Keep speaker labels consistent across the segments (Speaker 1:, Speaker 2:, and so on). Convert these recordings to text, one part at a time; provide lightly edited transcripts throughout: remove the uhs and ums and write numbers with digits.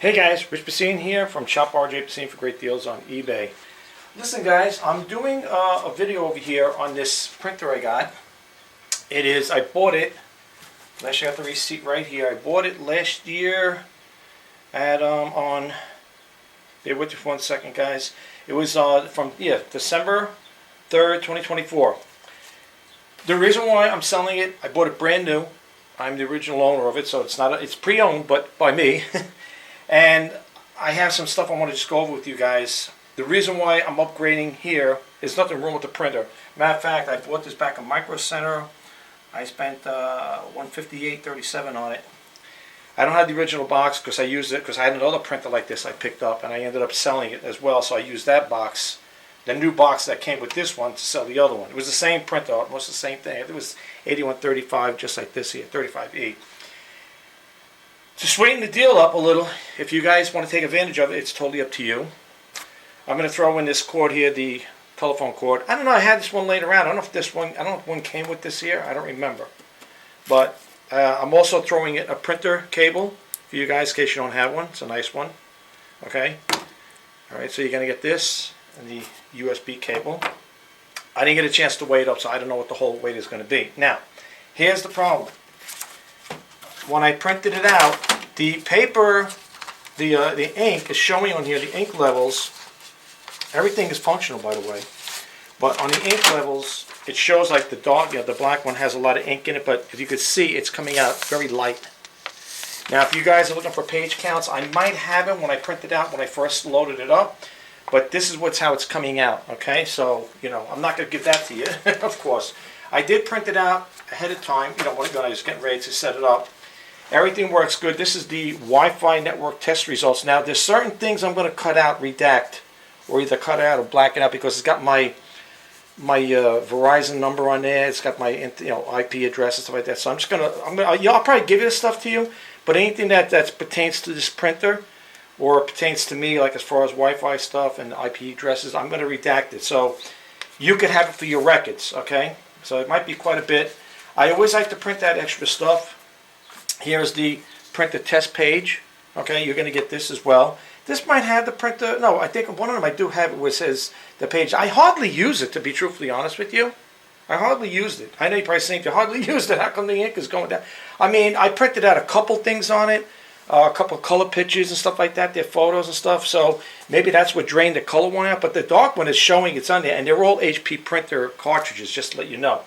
Speaker 1: Hey guys, Rich Basine here from Shop RJ Basine for great deals on eBay. Listen guys, I'm doing a video over here on this printer I got. I bought it, actually I got the receipt right here. I bought it last year at, bear with me for 1 second guys. It was December 3rd, 2024. The reason why I'm selling it, I bought it brand new. I'm the original owner of it, so it's pre-owned, but by me. And I have some stuff I want to just go over with you guys. The reason why I'm upgrading here is nothing wrong with the printer. Matter of fact, I bought this back at Micro Center. I spent $158.37 on it. I don't have the original box because I used it because I had another printer like this I picked up, and I ended up selling it as well. So I used that box, the new box that came with this one, to sell the other one. It was the same printer, almost the same thing. It was 8135, just like this here, 35E. To sweeten the deal up a little, if you guys want to take advantage of it, it's totally up to you. I'm going to throw in this cord here, the telephone cord. I don't know, I had this one laid around. I don't know if one came with this here. I don't remember. But I'm also throwing in a printer cable for you guys in case you don't have one. It's a nice one. Okay? Alright, so you're going to get this and the USB cable. I didn't get a chance to weigh it up, so I don't know what the whole weight is going to be. Now, here's the problem. When I printed it out, the paper, the ink is showing on here, the ink levels. Everything is functional, by the way. But on the ink levels, it shows like the the black one has a lot of ink in it, but if you could see, it's coming out very light. Now, if you guys are looking for page counts, I might have them when I printed out, when I first loaded it up. But this is how it's coming out, okay? So, I'm not going to give that to you, of course. I did print it out ahead of time, when I was getting ready to set it up. Everything works good. This is the Wi-Fi network test results. Now, there's certain things I'm going to cut out, redact, or either cut out or blacken out because it's got my Verizon number on there. It's got my IP address and stuff like that. So I'll probably give you this stuff to you. But anything that pertains to this printer or pertains to me, like as far as Wi-Fi stuff and IP addresses, I'm going to redact it. So you could have it for your records, okay? So it might be quite a bit. I always like to print that extra stuff. Here's the printer test page. Okay, you're going to get this as well. This might have the printer. No, I think one of them I do have it where it says the page. I hardly use it, to be truthfully honest with you. I hardly used it. I know you're probably saying, you hardly used it. How come the ink is going down? I mean, I printed out a couple things on it, a couple of color pictures and stuff like that, their photos and stuff. So maybe that's what drained the color one out. But the dark one is showing it's on there, and they're all HP printer cartridges, just to let you know.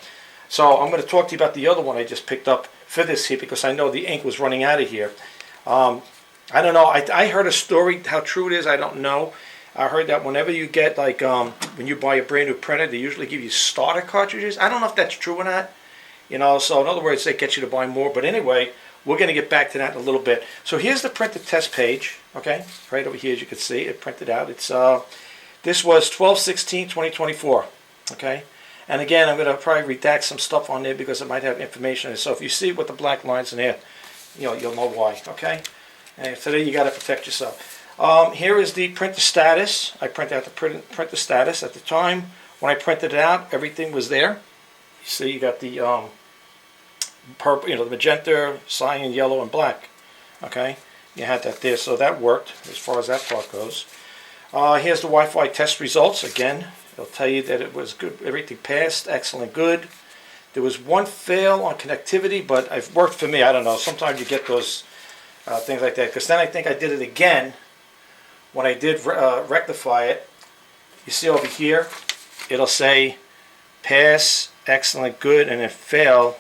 Speaker 1: So I'm going to talk to you about the other one I just picked up for this here because I know the ink was running out of here. I don't know. I heard a story. How true it is, I don't know. I heard that whenever you get, like, when you buy a brand new printer, they usually give you starter cartridges. I don't know if that's true or not. So in other words, they get you to buy more. But anyway, we're going to get back to that in a little bit. So here's the printer test page. Okay, right over here, as you can see, it printed out. It's this was 12/16/2024. Okay. And again, I'm going to probably redact some stuff on there because it might have information in it. So if you see what the black lines in there, you'll know why, okay? And today you got to protect yourself. Here is the printer status. I printed out the printer status. At the time when I printed it out, everything was there. You see, you got the purple, the magenta, cyan, yellow, and black. Okay, you had that there, so that worked as far as that part goes. Here's the Wi-Fi test results again. They'll tell you that it was good. Everything passed. Excellent. Good. There was one fail on connectivity, but it worked for me. I don't know. Sometimes you get those things like that. Because then I think I did it again when I did rectify it. You see over here, it'll say pass, excellent, good, and then fail.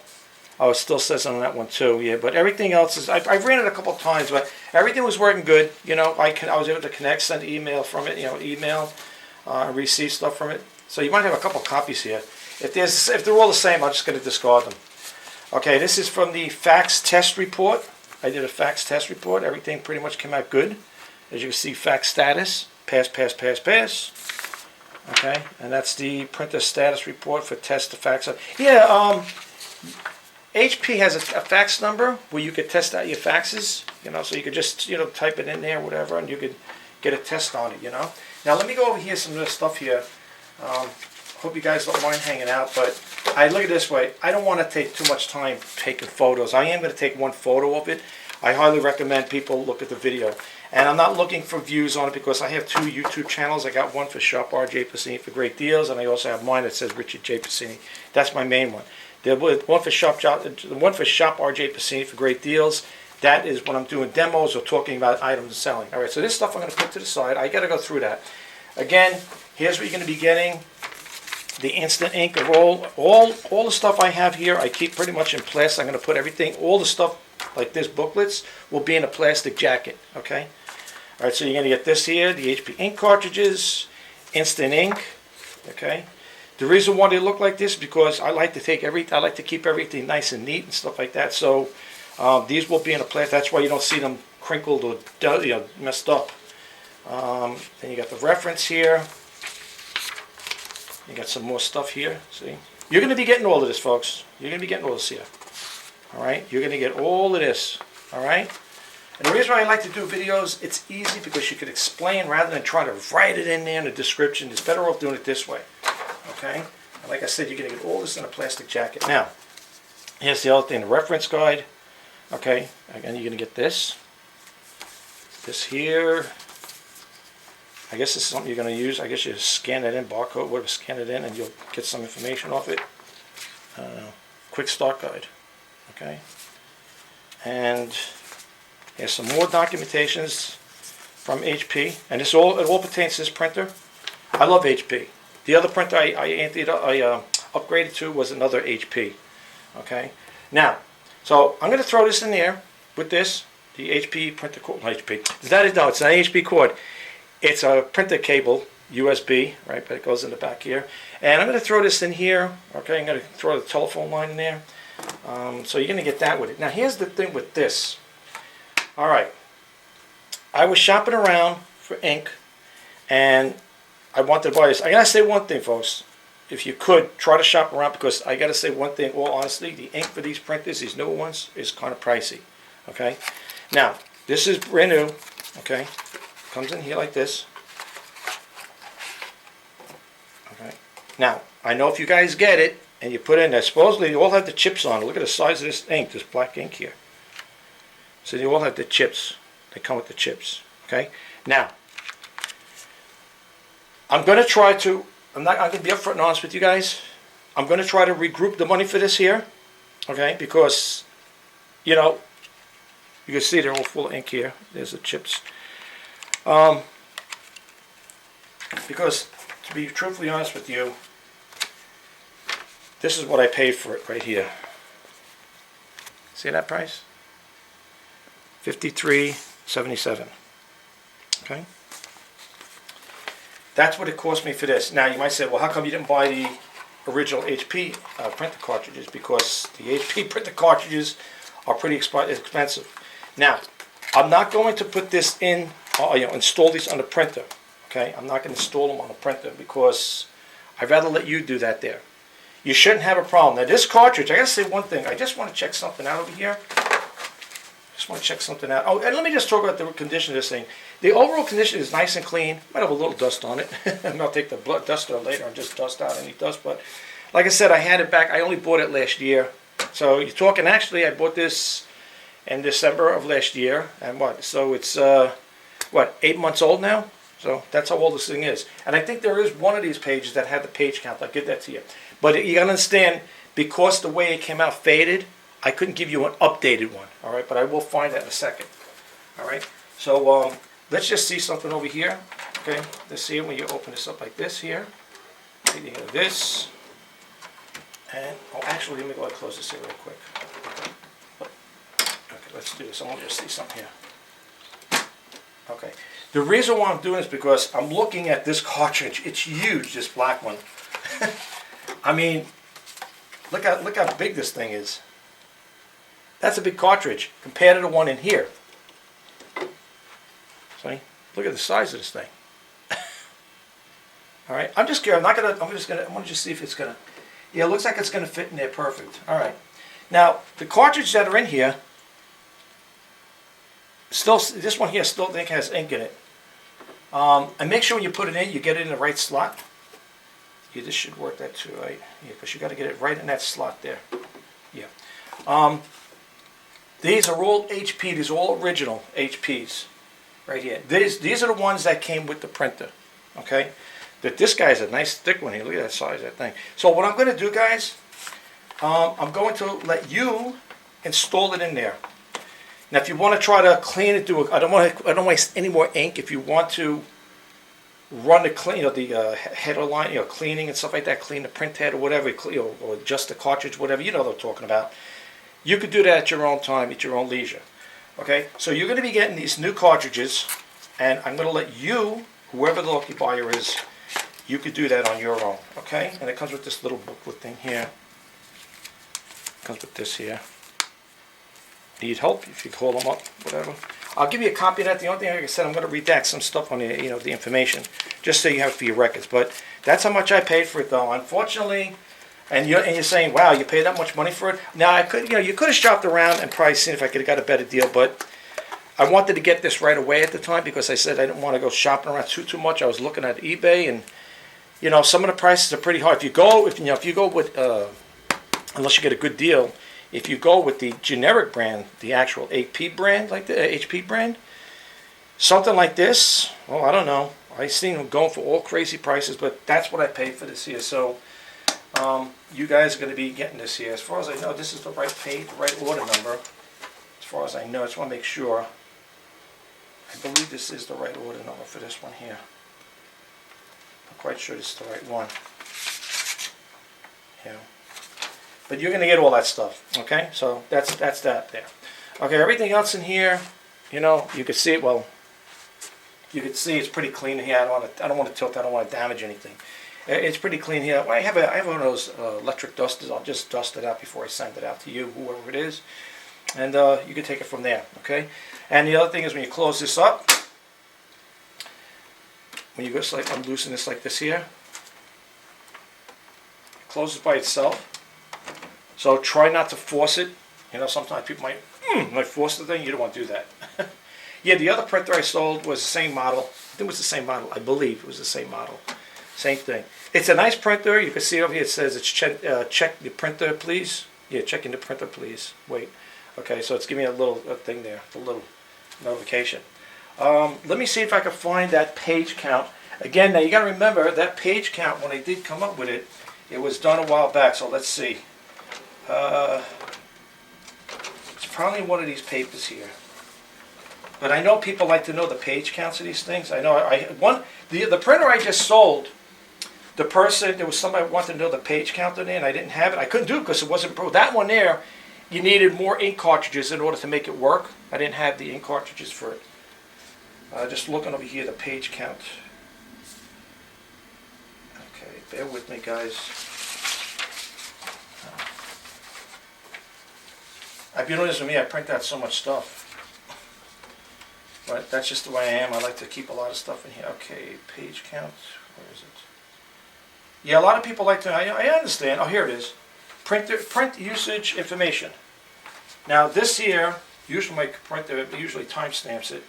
Speaker 1: Oh, it still says on that one too. Yeah, but everything else is. I've ran it a couple of times, but everything was working good. I was able to connect, send email from it. Email. Receive stuff from it. So you might have a couple copies here. If they're all the same, I'm just going to discard them. Okay, this is from the fax test report. I did a fax test report. Everything pretty much came out good. As you can see, fax status, pass, pass, pass, pass. Okay, and that's the printer status report for test to fax. Yeah, HP has a fax number where you could test out your faxes. So you could just type it in there, whatever, and you could get a test on it. Now let me go over here some of this stuff here. Hope you guys don't mind hanging out, but I look at it this way. I don't want to take too much time taking photos. I am going to take one photo of it, I highly recommend people look at the video. And I'm not looking for views on it because I have 2 YouTube channels. I got one for Shop R.J. Pacini for great deals, and I also have mine that says Richard J. Pacini. That's my main one. The one for Shop R.J. Pacini for great deals, that is when I'm doing demos or talking about items and selling. All right, so this stuff I'm going to put to the side. I got to go through that. Again, here's what you're going to be getting. The instant ink of all the stuff I have here, I keep pretty much in plastic. I'm going to put everything, all the stuff like this booklets will be in a plastic jacket, okay? All right, so you're going to get this here, the HP ink cartridges, instant ink, okay? The reason why they look like this is because I like to keep everything nice and neat and stuff like that. So these will be in a plastic. That's why you don't see them crinkled or messed up. Then you got the reference here. You got some more stuff here, see? You're going to be getting all of this, folks. You're going to be getting all this here. All right? You're going to get all of this. All right? And the reason why I like to do videos, it's easy because you can explain rather than trying to write it in there in the description. It's better off doing it this way. Okay? And like I said, you're going to get all this in a plastic jacket. Now, here's the other thing, the reference guide. Okay? Again, you're going to get this. This here. I guess this is something you're going to use. I guess you scan it in, barcode, whatever, scan it in, and you'll get some information off it. Quick start guide. Okay. And here's some more documentations from HP, and it all pertains to this printer. I love HP. The other printer I upgraded to was another HP. Okay. Now, so I'm going to throw this in there with this, the HP printer cord. No, it's not an HP cord. It's a printer cable, USB, right, but it goes in the back here. And I'm going to throw this in here, okay, I'm going to throw the telephone line in there. So you're going to get that with it. Now here's the thing with this. All right, I was shopping around for ink, and I wanted to buy this. I got to say one thing, folks. If you could, try to shop around, because I got to say one thing, all honestly, the ink for these printers, these newer ones, is kind of pricey, okay? Now, this is brand new, okay? Comes in here like this. Okay. Now, I know if you guys get it and you put in there, supposedly you all have the chips on it. Look at the size of this ink, this black ink here. So you all have the chips. They come with the chips. Okay. Now, I'm going to try to. I'm going to be upfront and honest with you guys. I'm going to try to regroup the money for this here. Okay, because you know, you can see they're all full of ink here. There's the chips. Because, to be truthfully honest with you, this is what I paid for it right here. See that price? $53.77. Okay? That's what it cost me for this. Now, you might say, well, how come you didn't buy the original HP printer cartridges? Because the HP printer cartridges are pretty expensive. Now, I'm not going to put this in, install these on the printer. Okay, I'm not going to install them on the printer because I'd rather let you do that there. You shouldn't have a problem. Now, this cartridge, I got to say one thing. I just want to check something out over here. Just want to check something out. Oh, and let me just talk about the condition of this thing. The overall condition is nice and clean. Might have a little dust on it. And I'll take the duster later and just dust out any dust. But like I said, I had it back. I only bought it last year. So you're talking, actually, I bought this in December of last year. And what? So it's, 8 months old now? So that's how old this thing is. And I think there is one of these pages that had the page count. I'll give that to you. But you got to understand, because the way it came out faded, I couldn't give you an updated one. All right, but I will find that in a second. All right, so let's just see something over here. Okay, let's see it when you open this up like this here. See the end of this. And, oh, actually, let me go ahead and close this here real quick. Okay, let's do this. I want to just see something here. Okay. The reason why I'm doing this is because I'm looking at this cartridge. It's huge, this black one. I mean, look how big this thing is. That's a big cartridge compared to the one in here. See? Look at the size of this thing. All right. I'm just scared. I want to just see if it's gonna. Yeah, it looks like it's gonna fit in there perfect. All right. Now the cartridges that are in here. Still, this one here still think has ink in it. And make sure when you put it in, you get it in the right slot. Yeah, this should work that too, right? Yeah, because you got to get it right in that slot there. Yeah. These are all HP. These are all original HPs right here. These are the ones that came with the printer. Okay? This guy's a nice thick one here. Look at that size of that thing. So what I'm going to do, guys, I'm going to let you install it in there. Now, if you want to try to clean it, I don't waste any more ink. If you want to run the header line, cleaning and stuff like that, clean the print head or whatever, or adjust the cartridge, whatever, you know what I'm talking about. You could do that at your own time, at your own leisure. Okay, so you're going to be getting these new cartridges, and I'm going to let you, whoever the lucky buyer is, you could do that on your own. Okay, and it comes with this little booklet thing here. It comes with this here. Need help? If you call them up, whatever. I'll give you a copy of that. The only thing, like I said, I'm going to redact some stuff on the information, just so you have it for your records. But that's how much I paid for it, though. Unfortunately, and you're saying, wow, you paid that much money for it. Now I could, you could have shopped around and probably seen if I could have got a better deal, but I wanted to get this right away at the time because I said I didn't want to go shopping around too much. I was looking at eBay, and some of the prices are pretty high. If you go with, unless you get a good deal. If you go with the generic brand, the actual HP brand, like the HP brand, something like this, well, I don't know. I've seen them going for all crazy prices, but that's what I paid for this here. So you guys are going to be getting this here. As far as I know, this is the right page, the right order number. As far as I know, I just want to make sure. I believe this is the right order number for this one here. I'm quite sure this is the right one. Yeah. But you're going to get all that stuff, okay? So that's that there. Okay, everything else in here, you can see it. Well, you can see it's pretty clean here. I don't want to tilt. I don't want to damage anything. It's pretty clean here. I have one of those electric dusters. I'll just dust it out before I send it out to you, whoever it is, and you can take it from there, okay? And the other thing is when you close this up, when you go I'm loosening this like this here, it closes by itself. So try not to force it. Sometimes people might force the thing. You don't want to do that. Yeah, the other printer I sold was the same model. I think it was the same model. I believe it was the same model. Same thing. It's a nice printer. You can see over here it says it's check the printer, please. Yeah, checking the printer, please. Wait. Okay, so it's giving me a little thing there, a little notification. Let me see if I can find that page count. Again, now you got to remember that page count, when I did come up with it, it was done a while back. So let's see. It's probably one of these papers here. But I know people like to know the page counts of these things. I know the printer I just sold, there was somebody who wanted to know the page count in there, and I didn't have it. I couldn't do it because it wasn't pro. That one there, you needed more ink cartridges in order to make it work. I didn't have the ink cartridges for it. Just looking over here, the page count. Okay, bear with me, guys. I've been honest with me, I print out so much stuff. But that's just the way I am. I like to keep a lot of stuff in here. Okay, page count. Where is it? Yeah, a lot of people like to, I understand. Oh, here it is. Print usage information. Now this here, usually my printer usually timestamps it.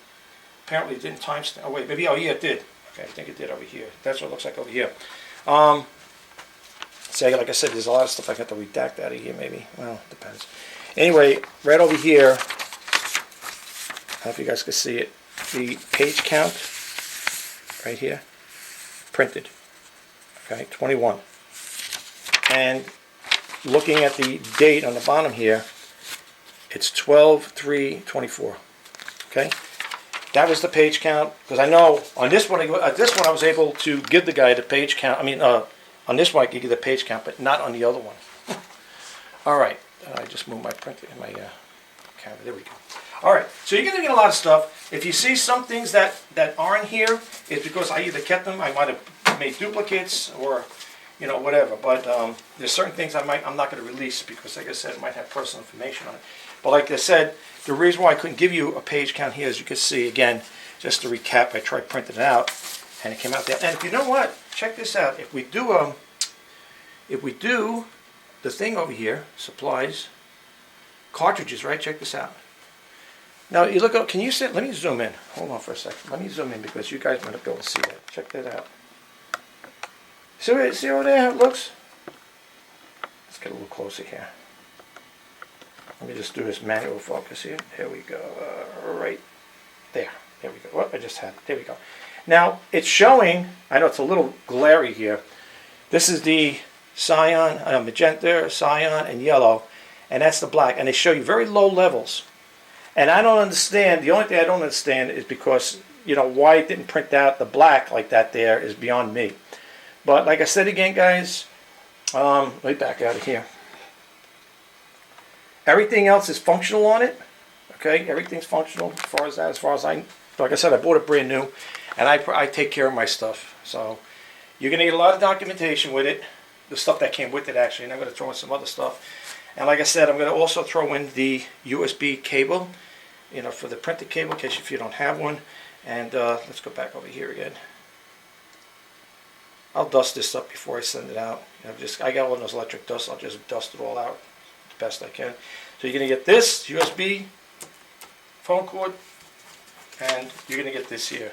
Speaker 1: Apparently it didn't timestamp. Oh wait, maybe, oh yeah, it did. Okay, I think it did over here. That's what it looks like over here. See, like I said, there's a lot of stuff I got to redact out of here maybe. Well, depends. Anyway, right over here, I don't know if you guys can see it, the page count, right here, printed, okay, 21. And looking at the date on the bottom here, it's 12/3/24, okay? That was the page count, because I know on this one I was able to give the guy the page count. I mean, on this one I could give the page count, but not on the other one. All right, I just moved my printer in my camera. There we go. All right, so you're going to get a lot of stuff. If you see some things that aren't here, it's because I either kept them, I might have made duplicates, or whatever. But there's certain things I'm not going to release because, like I said, it might have personal information on it. But like I said, the reason why I couldn't give you a page count here, as you can see, again, just to recap, I tried printing it out, and it came out there. And if you know what, check this out. If we do the thing over here, supplies, cartridges, right? Check this out. Now you look up. Can you see? Let me zoom in. Hold on for a second. Let me zoom in because you guys might not be able to see that. Check that out. See over there how it looks? Let's get a little closer here. Let me just do this manual focus here. Here we go. Right there. There we go. Oh, I just had it. There we go. Now, it's showing, I know it's a little glary here. This is the cyan, magenta, cyan, and yellow. And that's the black. And they show you very low levels. And I don't understand. The only thing I don't understand is because, you know, why it didn't print out the black like that there is beyond me. But like I said again, guys, let me back out of here. Everything else is functional on it. Okay, everything's functional as far as that. As far as like I said, I bought it brand new, and I take care of my stuff. So you're gonna get a lot of documentation with it, the stuff that came with it actually, and I'm gonna throw in some other stuff. And like I said, I'm gonna also throw in the USB cable, you know, for the printed cable in case if you don't have one. And let's go back over here again. I'll dust this up before I send it out. You know, I got one of those electric dusts. I'll just dust it all out the best I can. So you're gonna get this USB phone cord, and you're gonna get this here,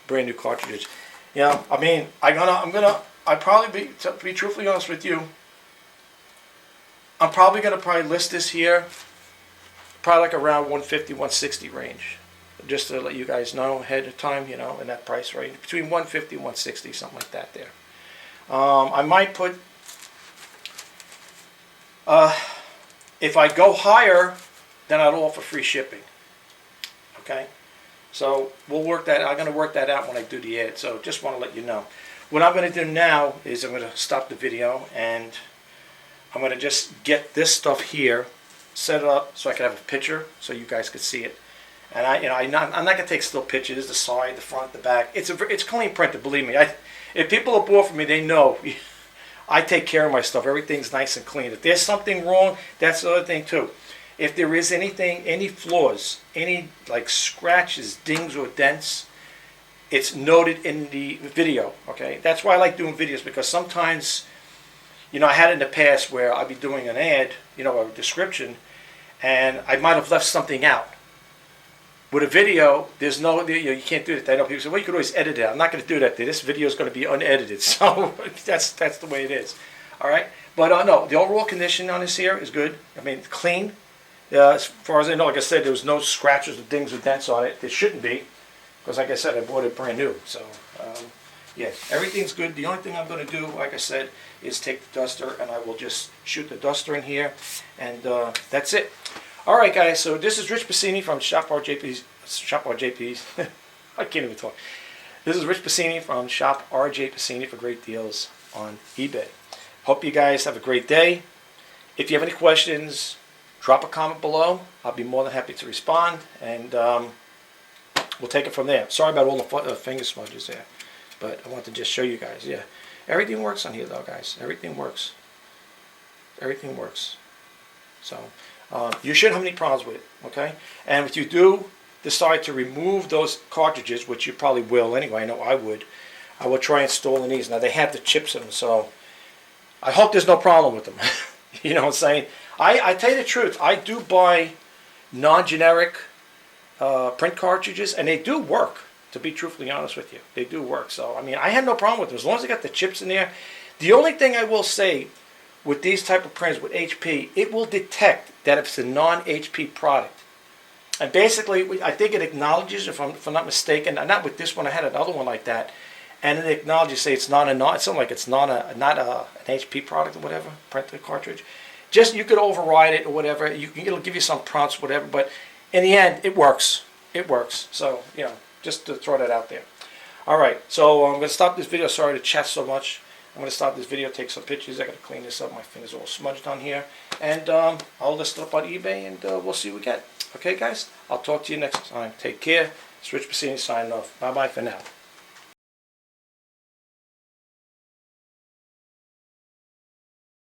Speaker 1: brand new cartridges. You know, I mean, I probably to be truthfully honest with you, I'm probably gonna list this here, probably like around 150, 160 range, just to let you guys know ahead of time. You know, in that price range, between 150, 160, something like that there. I might put, if I go higher, then I'll offer free shipping. Okay, so we'll work that. I'm going to work that out when I do the ad. So just want to let you know. What I'm going to do now is I'm going to stop the video and I'm going to just get this stuff here, set it up so I can have a picture so you guys could see it. And I'm not going to take still pictures, the side, the front, the back. It's clean printed. Believe me. If people are bought from me, they know I take care of my stuff. Everything's nice and clean. If there's something wrong, that's the other thing too. If there is anything, any flaws, any like scratches, dings, or dents, it's noted in the video, okay? That's why I like doing videos, because sometimes, you know, I had it in the past where I'd be doing an ad, you know, a description, and I might have left something out. With a video, there's no, you know, you can't do that. I know people say, well, you could always edit it. I'm not going to do that. This video is going to be unedited, so that's the way it is, all right? But no, the overall condition on this here is good. I mean, clean. As far as I know, like I said, there was no scratches or dings or dents on it. There shouldn't be, because like I said, I bought it brand new. So, yeah, everything's good. The only thing I'm going to do, like I said, is take the duster, and I will just shoot the duster in here, and that's it. All right, guys, so this is Rich Pasini from Shop RJP's. I can't even talk. This is Rich Pasini from Shop RJ Pasini for great deals on eBay. Hope you guys have a great day. If you have any questions, drop a comment below. I'll be more than happy to respond, and we'll take it from there. Sorry about all the finger smudges there, but I want to just show you guys. Yeah, everything works on here, though, guys. Everything works. Everything works. So you shouldn't have any problems with it, okay? And if you do decide to remove those cartridges, which you probably will anyway, I know I will try installing these. Now, they have the chips in them, so I hope there's no problem with them. You know what I'm saying? I tell you the truth, I do buy non-generic print cartridges, and they do work, to be truthfully honest with you. They do work. So, I mean, I had no problem with them. As long as they got the chips in there. The only thing I will say with these type of prints, with HP, it will detect that if it's a non-HP product. And basically, I think it acknowledges, if I'm not mistaken, not with this one, I had another one like that, and it acknowledges, say it's it's something like it's not an HP product or whatever, printed cartridge. Just, you could override it or whatever. It'll give you some prompts, whatever. But in the end, it works. It works. So, you know, just to throw that out there. All right. So I'm going to stop this video. Sorry to chat so much. I'm going to stop this video, take some pictures. I got to clean this up. My fingers are all smudged on here. And I'll list it up on eBay, and we'll see what we get. Okay, guys? I'll talk to you next time. Take care. It's Rich Pasini signing off. Bye-bye for now.